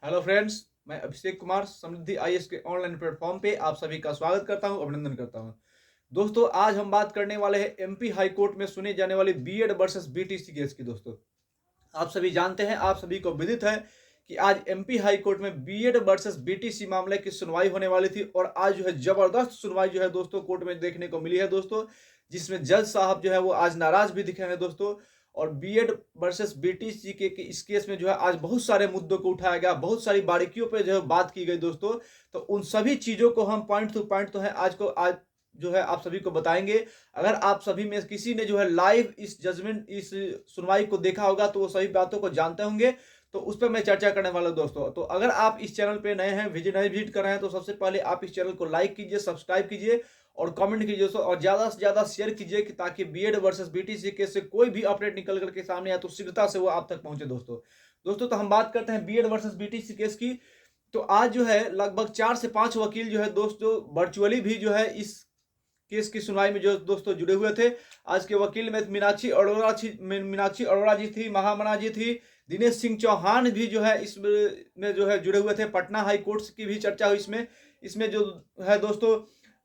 Hello friends, मैं अभिषेक कुमार समृद्धि IAS के online platform पे आप सभी का स्वागत करता हूं, अभिनंदन करता हूं। दोस्तों, आज हम बात करने वाले हैं एमपी हाई कोर्ट में सुनी जाने वाली बीएड वर्सेस बीटीसी केस की। दोस्तों, आप सभी जानते हैं, आप सभी को विदित है कि आज एमपी हाई कोर्ट में बीएड वर्सेस बीटीसी मामले की सुनवाई होने वाली थी और आज जो है जबरदस्त सुनवाई जो है दोस्तों कोर्ट में देखने को मिली है दोस्तों, जिसमें जज साहब जो है वो आज नाराज भी दिखे हैं दोस्तों। और बीएड वर्सेस बीटीसी के इस केस में जो है आज बहुत सारे मुद्दों को उठाया गया, बहुत सारी बारीकियों पे जो है बात की गई दोस्तों। तो उन सभी चीजों को हम पॉइंट टू पॉइंट तो है आज जो है आप सभी को बताएंगे। अगर आप सभी में किसी ने जो है लाइव इस जजमेंट इस सुनवाई को देखा होगा तो वो सभी बातों को जानते होंगे, तो उस पर मैं चर्चा करने वाला हूं दोस्तों। तो अगर आप इस चैनल पे नए हैं, विजिट कर रहे हैं, तो सबसे पहले आप इस चैनल को लाइक कीजिए, सब्सक्राइब कीजिए और कमेंट कीजिए दोस्तों, और ज्यादा से ज्यादा शेयर कीजिए कि ताकि बीएड वर्सेस बीटीसी केस से कोई भी अपडेट निकल करके सामने आए तो शीघ्रता से वो आप तक पहुंचे दोस्तों। तो हम बात करते हैं बीएड वर्सेस बीटीसी केस की। तो आज जो है लगभग 4 से 5 वकील जो है दोस्तों वर्चुअली भी जो है इस केस की सुनवाई में जो दोस्तों जुड़े हुए थे। आज के वकील में मीनाक्षी अरोड़ा जी थी, महामना जी थी, दिनेश सिंह चौहान भी जो है इसमें जो है जुड़े हुए थे। पटना हाई कोर्ट की भी चर्चा हुई इसमें जो है दोस्तों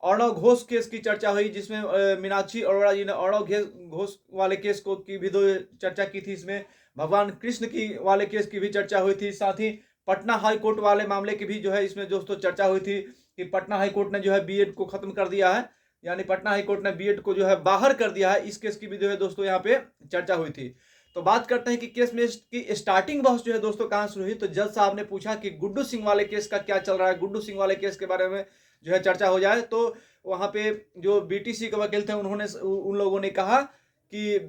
अर्णव घोष केस की चर्चा हुई, जिसमें मीनाक्षी अरोड़ा जी ने अर्णव घोष वाले केस को की भी चर्चा की थी। इसमें भगवान कृष्ण की वाले केस की भी चर्चा हुई थी। साथ ही पटना हाई कोर्ट वाले मामले की भी जो है इसमें दोस्तों चर्चा हुई थी कि पटना हाई कोर्ट ने जो है बीएड को खत्म कर दिया है, यानी पटना हाई कोर्ट ने बीएड को जो है बाहर कर दिया है। इस केस की भी जो है दोस्तों यहाँ पे चर्चा हुई थी। तो बात करते हैं कि केस में की स्टार्टिंग बहस जो है दोस्तों कहां शुरू हुई। तो जज साहब ने पूछा कि गुड्डू सिंह वाले केस का क्या चल रहा है, गुड्डू सिंह वाले केस के बारे में जो है चर्चा हो जाए। तो वहां पे जो बीटीसी के वकील थे उन्होंने उन लोगों ने कहा कि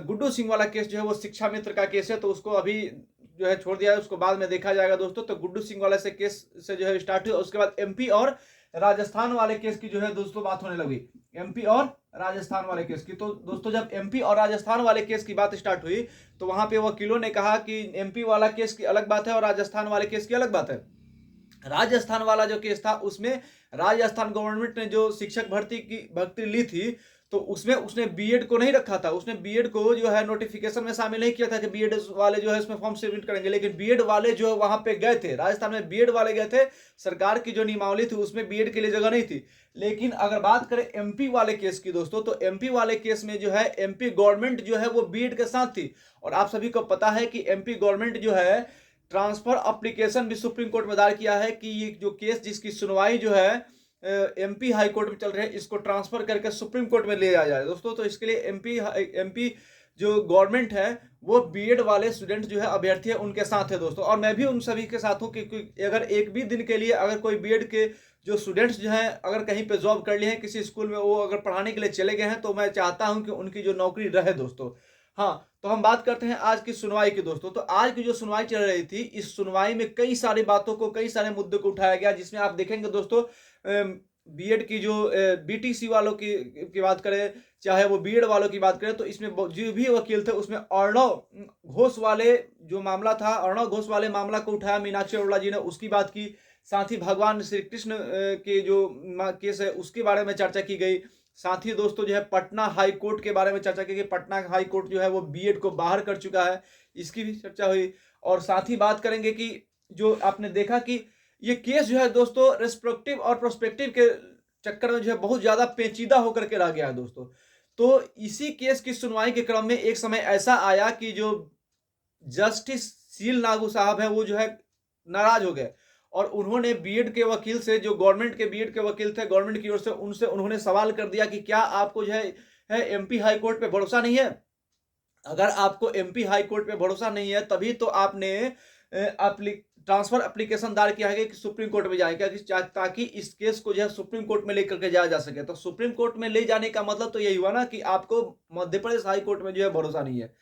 गुड्डू सिंह वाला केस जो है वो शिक्षा मित्र का केस है, तो उसको अभी जो है छोड़ दिया है, उसको बाद में देखा जाएगा दोस्तों। तो गुड्डू सिंह वाले से केस से जो है स्टार्ट हुआ। उसके बाद एमपी और राजस्थान वाले केस की जो है दोस्तों बात होने लगी, एमपी और राजस्थान वाले केस की। तो दोस्तों जब एमपी और राजस्थान वाले केस की बात स्टार्ट हुई तो वहां पे वकीलों ने कहा कि एमपी वाला केस की अलग बात है और राजस्थान वाले केस की अलग बात है। राजस्थान वाला जो केस था उसमें राजस्थान गवर्नमेंट ने जो शिक्षक भर्ती ली थी, तो उसमें उसने बीएड को नहीं रखा था। उसने बीएड को जो है नोटिफिकेशन में शामिल नहीं किया था कि बीएड वाले जो है इसमें फॉर्म सबमिट करेंगे, लेकिन बीएड वाले जो है वहां पे गए थे, राजस्थान में बीएड वाले गए थे। सरकार की जो नियमावली थी उसमें बीएड के लिए जगह नहीं थी। लेकिन अगर बात करें एमपी वाले केस की दोस्तों, तो एमपी वाले केस में जो है एमपी गवर्नमेंट जो है वो बीएड के साथ थी। और आप सभी को पता है कि एमपी गवर्नमेंट जो है ट्रांसफर एप्लीकेशन भी सुप्रीम कोर्ट में दायर किया है कि ये जो केस जिसकी सुनवाई जो है एमपी हाई कोर्ट में चल रही है, इसको ट्रांसफर करके सुप्रीम कोर्ट में ले जाया जाए दोस्तों। तो इसके लिए एमपी जो गवर्नमेंट है वो बीएड वाले स्टूडेंट जो है अभ्यर्थी है उनके साथ है दोस्तों। और मैं भी उन सभी के साथ हूं कि अगर एक भी दिन के लिए अगर कोई बीएड के जो स्टूडेंट्स जो हैं अगर कहीं पे जॉब कर लिए हैं किसी स्कूल में, वो अगर पढ़ाने के लिए चले गए हैं, तो मैं चाहता हूं कि उनकी जो नौकरी रहे दोस्तों। हाँ, तो हम बात करते हैं आज की सुनवाई की दोस्तों। तो आज की जो सुनवाई चल रही थी, इस सुनवाई में कई सारी बातों को, कई सारे मुद्दों को उठाया गया, जिसमें आप देखेंगे दोस्तों बीएड की जो बीटीसी वालों की बात करें, चाहे वो बीएड वालों की बात करें, तो इसमें जो भी वकील थे उसमें अर्णव घोष वाले जो मामला था, अर्णव घोष वाले मामला को उठाया मीनाक्षी अरोड़ा जी ने, उसकी बात की। साथ ही भगवान श्री कृष्ण के जो केस है उसके बारे में चर्चा की गई। साथ ही दोस्तों जो है पटना हाई कोर्ट के बारे में चर्चा की गई, पटना हाई कोर्ट जो है वो बीएड को बाहर कर चुका है, इसकी भी चर्चा हुई। और साथ ही बात करेंगे कि जो आपने देखा कि ये केस जो है दोस्तों रेस्पेक्टिव और प्रोस्पेक्टिव के चक्कर में जो है बहुत ज्यादा पेचीदा होकर के रह गया है दोस्तों। तो इसी केस की सुनवाई के क्रम में एक समय ऐसा आया कि जो जस्टिस सील नागू साहब है वो जो है नाराज हो गए और उन्होंने बीएड के वकील से, जो गवर्नमेंट के बीएड के वकील थे गवर्नमेंट की ओर से, उनसे उन्होंने सवाल कर दिया कि क्या आपको जो है एमपी हाई कोर्ट पे भरोसा नहीं है? अगर आपको एमपी हाई कोर्ट पे भरोसा नहीं है तभी तो आपने ट्रांसफर एप्लीकेशन दायर किया है कि सुप्रीम कोर्ट में जाए, ताकि इस केस को जो है सुप्रीम कोर्ट में लेकर के जाया जा सके। तो सुप्रीम कोर्ट में ले जाने का मतलब तो यही हुआ ना कि आपको मध्य प्रदेश हाई कोर्ट में जो है भरोसा नहीं है।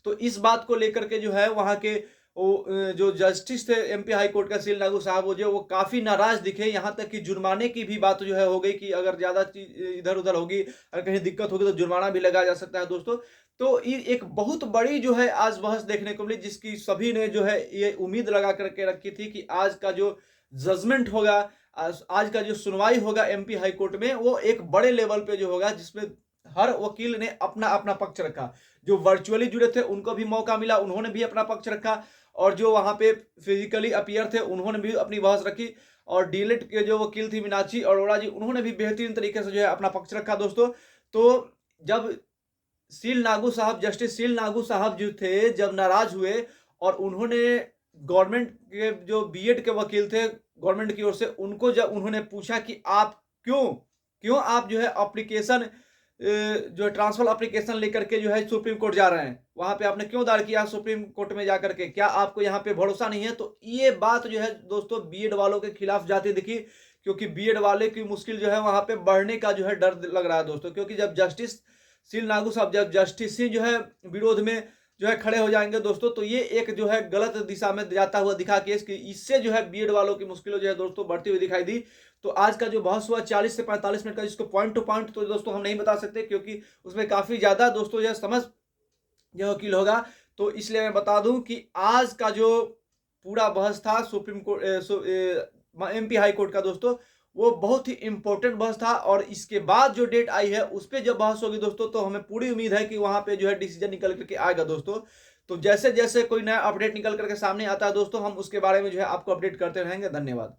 तो इस बात को लेकर के जो है वहां के जो जस्टिस थे एमपी हाई कोर्ट का सील नागू साहब, वो काफी नाराज दिखे। यहाँ तक कि जुर्माने की भी बात जो है हो गई कि अगर ज्यादा चीज इधर उधर होगी, अगर कहीं दिक्कत होगी तो जुर्माना भी लगाया जा सकता है दोस्तों। तो ये एक बहुत बड़ी जो है आज बहस देखने को मिली, जिसकी सभी ने जो है ये उम्मीद लगा करके रखी थी कि आज का जो जजमेंट होगा, आज का जो सुनवाई होगा एमपी हाई कोर्ट में, वो एक बड़े लेवल पे जो होगा, जिसमें हर वकील ने अपना अपना पक्ष रखा। जो वर्चुअली जुड़े थे उनको भी मौका मिला, उन्होंने भी अपना पक्ष रखा, और जो वहां पे फिजिकली अपीयर थे उन्होंने भी अपनी बहस रखी, और डीएलएड के जो वकील थी मीनाक्षी अरोड़ा जी, उन्होंने भी बेहतरीन तरीके से जो है अपना पक्ष रखा दोस्तों। तो जब जस्टिस सील नागू साहब जो थे, जब नाराज हुए और उन्होंने गवर्नमेंट के जो बीएड के वकील थे गवर्नमेंट की ओर से, उनको जब उन्होंने पूछा कि आप क्यों क्यों आप जो है एप्लीकेशन जो है ट्रांसफर एप्लीकेशन लेकर के जो है सुप्रीम कोर्ट जा रहे हैं, वहां पे आपने क्यों दायर किया सुप्रीम कोर्ट में जाकर के, क्या आपको यहाँ पे भरोसा नहीं है? तो ये बात जो है दोस्तों बीएड वालों के खिलाफ जाती दिखी, क्योंकि बीएड वाले की मुश्किल जो है वहां पे बढ़ने का जो है डर लग रहा है दोस्तों, क्योंकि जब जस्टिस सील नागू साहब जब जस्टिस सिंह जो है विरोध में जो है खड़े हो जाएंगे दोस्तों, तो ये एक जो है गलत दिशा में जाता हुआ दिखा केस कि इससे जो है बीएड वालों की मुश्किलें जो है दोस्तों बढ़ती हुई दिखाई दी। तो आज का जो बहस हुआ 40 से 45 मिनट का, जिसको पॉइंट टू पॉइंट तो दोस्तों हम नहीं बता सकते, क्योंकि उसमें काफी ज्यादा दोस्तों जो है समझ जो वकील होगा। तो इसलिए मैं बता दूं कि आज का जो पूरा बहस था supreme court MP high court का दोस्तों, वो बहुत ही इंपॉर्टेंट बहस था, और इसके बाद जो डेट आई है उस पर जब बहस होगी दोस्तों, तो हमें पूरी उम्मीद है कि वहां पे जो है डिसीजन निकल करके आएगा दोस्तों। तो जैसे जैसे कोई नया अपडेट निकल करके सामने आता है दोस्तों, हम उसके बारे में जो है आपको अपडेट करते रहेंगे। धन्यवाद।